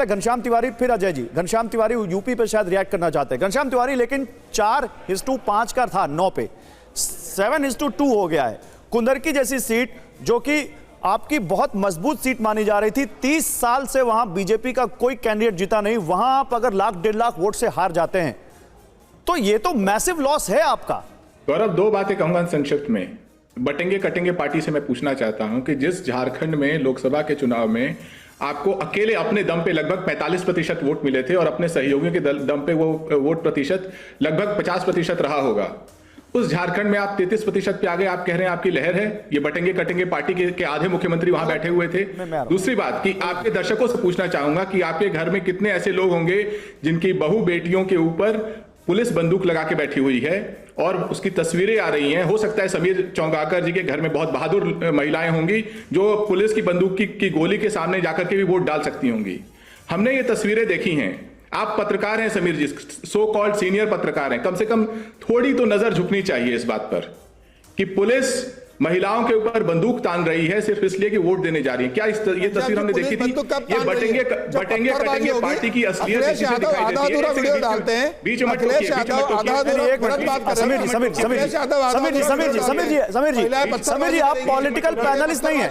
घनश्याम तिवारी, फिर अजय जी। घनश्याम तिवारी यूपी पे शायद रिएक्ट करना चाहते हैं। घनश्याम तिवारी, लेकिन 4:5 का था 9 पे, 7:2 हो गया है। कुंदरकी जैसी सीट जो कि आपकी बहुत मजबूत सीट मानी जा रही थी, 30 साल से वहां बीजेपी का कोई कैंडिडेट जीता नहीं, वहां आप अगर 1,00,000-1,50,000 वोट से हार जाते हैं तो ये तो मैसिव लॉस है आपका। गौरव, दो बातें कहूंगा संक्षिप्त में। बटेंगे कटेंगे पार्टी से मैं पूछना चाहता हूं कि जिस झारखंड में लोकसभा के चुनाव में आपको अकेले अपने दम पे लगभग 45% वोट मिले थे और अपने सहयोगियों के दम पे वो वोट प्रतिशत लगभग 50% रहा होगा, उस झारखंड में आप 33% पे आ गए। आप कह रहे हैं आपकी लहर है। ये बटेंगे कटेंगे पार्टी के आधे मुख्यमंत्री वहां बैठे हुए थे। दूसरी बात कि आपके दर्शकों से पूछना चाहूंगा कि आपके घर में कितने ऐसे लोग होंगे जिनकी बहू बेटियों के ऊपर पुलिस बंदूक लगा के बैठी हुई है और उसकी तस्वीरें आ रही हैं। हो सकता है समीर चौंगाकर जी के घर में बहुत बहादुर महिलाएं होंगी जो पुलिस की बंदूक की गोली के सामने जाकर के भी वोट डाल सकती होंगी। हमने ये तस्वीरें देखी हैं। आप पत्रकार हैं समीर जी, सो कॉल्ड सीनियर पत्रकार हैं, कम से कम थोड़ी तो नजर झुकनी चाहिए इस बात पर कि पुलिस महिलाओं के ऊपर बंदूक तान रही है सिर्फ इसलिए कि वोट देने जा रही है। क्या ये तस्वीर हमने देखी थी? ये बटेंगे कटेंगे पार्टी की असलियत डालते हैं। बीच में समीर जी, आप पॉलिटिकल पैनलिस्ट नहीं है।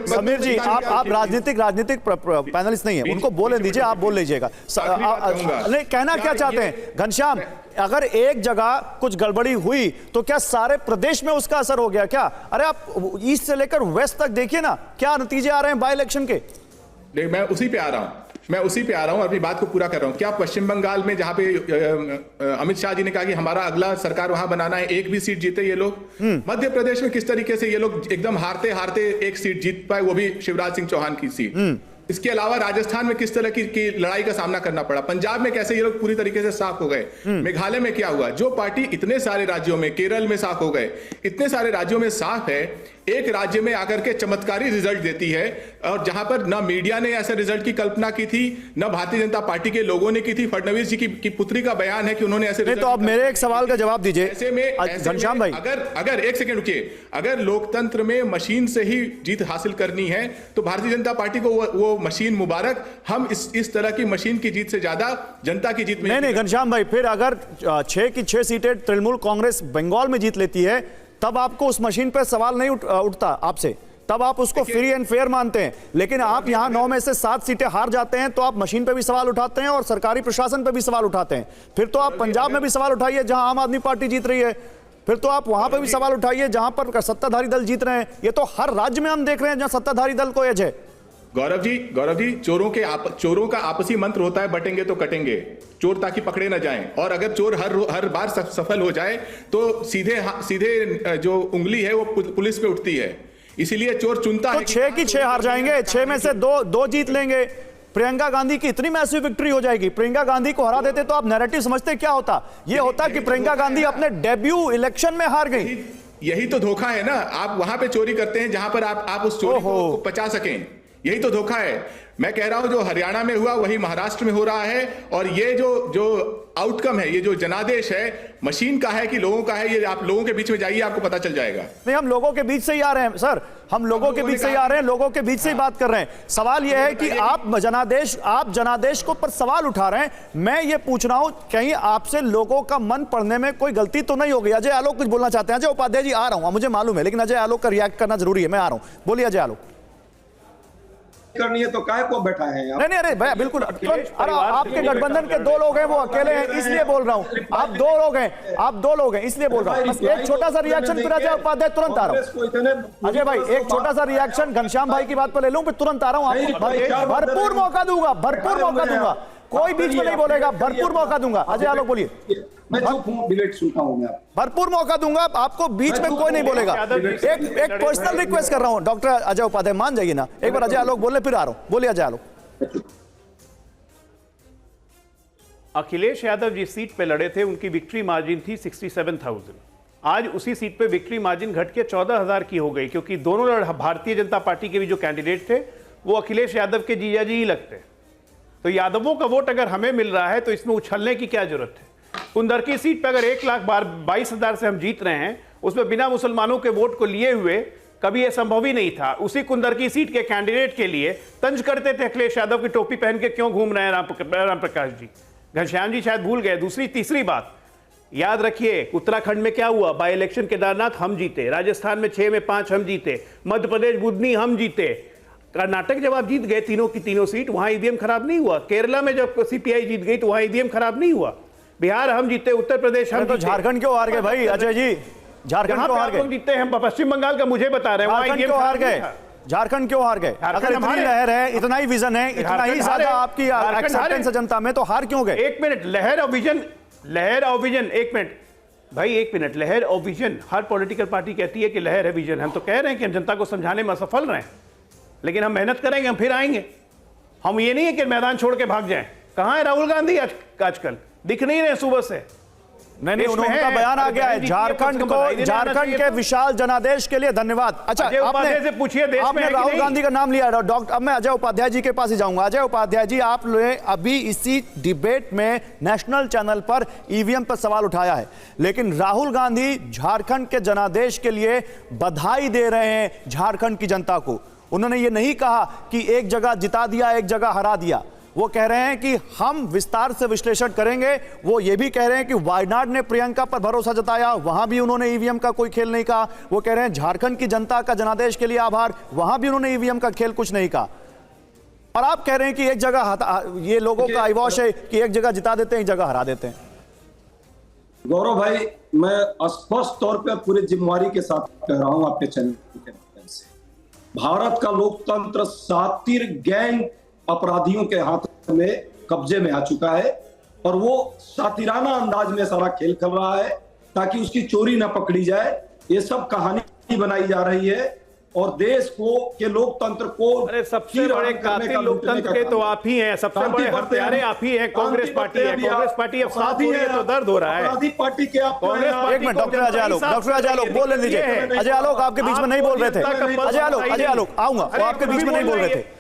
समीर जी, आप राजनीतिक पैनलिस्ट नहीं है, उनको बोलने दीजिए, आप बोल लीजिएगा। कहना क्या चाहते हैं घनश्याम? अगर एक जगह कुछ गड़बड़ी हुई तो क्या सारे प्रदेश में उसका असर हो गया क्या? अरे आप ईस्ट से लेकर वेस्ट तक देखिए ना, क्या नतीजे आ रहे हैं बाई इलेक्शन के। मैं उसी पे आ रहा हूं, अपनी बात को पूरा कर रहा हूं। क्या पश्चिम बंगाल में जहां पे अमित शाह जी ने कहा कि हमारा अगला सरकार वहां बनाना है, एक भी सीट जीते ये लोग? मध्य प्रदेश में किस तरीके से ये लोग एकदम हारते हारते एक सीट जीत पाए, वो भी शिवराज सिंह चौहान की सीट। इसके अलावा राजस्थान में किस तरह की लड़ाई का सामना करना पड़ा, पंजाब में कैसे ये लोग पूरी तरीके से साफ हो गए, मेघालय में क्या हुआ। जो पार्टी इतने सारे राज्यों में, केरल में साफ हो गए, इतने सारे राज्यों में साफ है, एक राज्य में आकर के चमत्कारी रिजल्ट देती है, और जहां पर ना मीडिया ने ऐसे रिजल्ट की कल्पना की थी, ना भारतीय जनता पार्टी के लोगों ने की थी। फडणवीस जी की पुत्री का बयान है कि उन्होंने ऐसे तो अब मेरे एक सवाल का जवाब दीजिए ऐसे में घनश्याम भाई। अगर एक सेकंड रुकिए, अगर लोकतंत्र में मशीन से ही जीत हासिल करनी है तो भारतीय जनता पार्टी को वो मशीन मुबारक। हम इस तरह की मशीन की जीत से ज्यादा जनता की जीत में नहीं घनश्याम भाई, फिर अगर 6 की 6 सीटें तृणमूल कांग्रेस बंगाल में जीत लेती है तब आपको उस मशीन पर सवाल नहीं उठता आपसे, तब आप उसको फ्री एंड फेयर मानते हैं। लेकिन आप यहां 9 में से 7 सीटें हार जाते हैं तो आप मशीन पे भी सवाल उठाते हैं और सरकारी प्रशासन पे भी सवाल उठाते हैं। फिर तो आप पंजाब में भी सवाल उठाइए जहां आम आदमी पार्टी जीत रही है, फिर तो आप वहां पे भी सवाल उठाइए जहां पर सत्ताधारी दल जीत रहे हैं। ये तो हर राज्य में हम देख रहे हैं जहां सत्ताधारी दल को एज है। गौरव जी, चोरों का आपसी मंत्र होता है बटेंगे तो कटेंगे, चोर ताकि पकड़े ना जाएं। और अगर चोर हर बार सफल हो जाए तो सीधे जो उंगली है वो पुलिस पे उठती है। इसीलिए चोर चुनता है। 6 की 6 हार जाएंगे, 6 में से दो जीत लेंगे। प्रियंका गांधी की इतनी मैसिव विक्ट्री हो जाएगी। प्रियंका गांधी को हरा देते तो आप नैरेटिव समझते क्या होता? ये होता कि प्रियंका गांधी अपने डेब्यू इलेक्शन में हार गई। यही तो धोखा है ना। आप वहां पे चोरी करते हैं जहां पर आप उस चोरी को पचा सकें, यही तो धोखा है। मैं कह रहा हूं जो हरियाणा में हुआ वही महाराष्ट्र में हो रहा है। और ये जो आउटकम है, ये जो जनादेश है, मशीन का है कि लोगों का है, ये आप लोगों के बीच में जाइए, आपको पता चल जाएगा। नहीं, हम लोगों के बीच से ही आ रहे हैं सर, हम लोगों के बीच से ही आ रहे हैं, लोगों के बीच से ही बात कर रहे हैं। सवाल यह है कि आप जनादेश को पर सवाल उठा रहे हैं। मैं ये पूछ रहा हूं कहीं आपसे लोगों का मन पढ़ने में कोई गलती तो नहीं हो गई? अजय आलोक कुछ बोलना चाहते हैं? अजय उपाध्याय जी, आ रहा हूं, मुझे मालूम है, लेकिन अजय आलोक का रिएक्ट करना जरूरी है, मैं आ रहा हूं। बोलिए अजय आलोक। करनी है तो काहे को बैठा है? नहीं, अरे भैया बिल्कुल, अरे आपके गठबंधन के 2 लोग हैं, वो अकेले हैं इसलिए बोल रहा हूं। आप 2 लोग हैं इसलिए बोल रहा हूं। एक छोटा सा रिएक्शन, फिर अजय उपाध्याय तुरंत आ रहा हूं। अजय भाई एक छोटा सा रिएक्शन घनश्याम भाई की बात पर ले लूं, फिर तुरंत आ रहा हूं। आपको भरपूर मौका दूंगा, कोई बीच में नहीं बोलेगा, भरपूर मौका दूंगा। अजय आलोक बोलिए। मैं डिबेट सुनता हूं, मैं भरपूर मौका दूंगा आपको, बीच में कोई नहीं बोलेगा। एक पर्सनल रिक्वेस्ट कर रहा हूं, डॉक्टर अजय उपाध्याय मान जाइए ना, एक बार अजय आलोक बोले फिर आ रहा हूं। बोलिए अजय आलोक। अखिलेश यादव जिस सीट पे लड़े थे उनकी विक्ट्री मार्जिन थी 67,000। आज उसी सीट पे विक्ट्री मार्जिन घट के 14,000 की हो गई, क्योंकि दोनों भारतीय जनता पार्टी के भी जो कैंडिडेट थे वो अखिलेश यादव के जीजा जी ही लगते। तो यादवों का वोट अगर हमें मिल रहा है तो इसमें उछलने की क्या जरूरत है? कुंदरकी सीट पर अगर 1,22,000 से हम जीत रहे हैं, उसमें बिना मुसलमानों के वोट को लिए हुए कभी यह संभव ही नहीं था। उसी कुंदर की सीट के कैंडिडेट के लिए तंज करते थे अखिलेश यादव की टोपी पहन के क्यों घूम रहे हैं राम प्रकाश जी। घनश्याम जी शायद भूल गए। तीसरी बात याद रखिए, उत्तराखंड में क्या हुआ, बाई इलेक्शन केदारनाथ हम जीते, राजस्थान में 6 में 5 हम जीते, मध्य प्रदेश बुधनी हम जीते, कर्नाटक जब आप जीत गए तीनों की तीनों सीट, वहां ईवीएम खराब नहीं हुआ, केरला में जब सीपीआई जीत गई तो वहां ईवीएम खराब नहीं हुआ, बिहार हम जीते, उत्तर प्रदेश हम तो जीते। झारखंड क्यों हार गए भाई अजय जी? झारखंड क्यों हार गए? जीते हैं पश्चिम बंगाल का, मुझे बता रहे हैं झारखंड क्यों हार गए? झारखंड क्यों हार गए? अगर इतनी लहर है, इतना ही विजन है, इतना ही ज्यादा आपकी एक्सेप्टेंस है जनता में, तो हार क्यों गए? एक मिनट, लहर और विजन, एक मिनट भाई, एक मिनट, लहर और विजन, हर पॉलिटिकल पार्टी कहती है कि लहर है, विजन। हम तो कह रहे हैं कि हम जनता को समझाने में असफल रहे हैं, लेकिन हम मेहनत करेंगे, हम फिर आएंगे। हम ये नहीं है कि मैदान छोड़ के भाग जाएं। कहां है राहुल गांधी आजकल? दिख नहीं रहे सुबह से। नहीं, उनका बयान आ गया है। झारखंड के विशाल जनादेश के लिए धन्यवाद। अच्छा, आपने पूछिए, आपने राहुल गांधी का नाम लिया डॉक्टर, अब मैं अजय उपाध्याय जी के पास ही जाऊंगा। अजय उपाध्याय जी, आपने अभी इसी डिबेट में नेशनल चैनल पर ईवीएम पर सवाल उठाया है, लेकिन राहुल गांधी झारखंड के जनादेश के लिए बधाई दे रहे हैं झारखंड की जनता को। उन्होंने ये नहीं कहा कि एक जगह जिता दिया, एक जगह हरा दिया। वो कह रहे हैं कि हम विस्तार से विश्लेषण करेंगे। वो ये भी कह रहे हैं कि वायनाड ने प्रियंका पर भरोसा जताया, वहां भी उन्होंने ईवीएम का कोई खेल नहीं कहा। वो कह रहे हैं झारखंड की जनता का जनादेश के लिए आभार, वहां भी उन्होंने ईवीएम का खेल कुछ नहीं कहा। और आप कह रहे हैं कि एक जगह, ये लोगों का अविश्वास है कि एक जगह जिता देते हैं, एक जगह हरा देते हैं। गौरव भाई, मैं स्पष्ट तौर पर पूरी जिम्मेवारी के साथ कह रहा हूं आपके चैनल के माध्यम से, भारत का लोकतंत्र सातिर गैंग अपराधियों के हाथ में कब्जे में आ चुका है, और वो सातिराना अंदाज में सारा खेल खेल रहा है ताकि उसकी चोरी ना पकड़ी जाए। ये सब कहानी बनाई जा रही है, और देश को के लोकतंत्र को, अरे सबसे बड़े कातिल लोकतंत्र के तो आप ही हैं, सबसे बड़े हत्यारे आप ही हैं। कांग्रेस पार्टी है, कांग्रेस पार्टी अब साथ हो रही है तो दर्द हो रहा है। अपराधी पार्टी के आप कांग्रेस पार्टी, एक मिनट, डॉक्टर अजय आलोक बोल लीजिए। अजय आलोक आपके बीच में नहीं बोल रहे थे। अजय आलोक आऊंगा, वो आपके बीच में नहीं बोल रहे थे।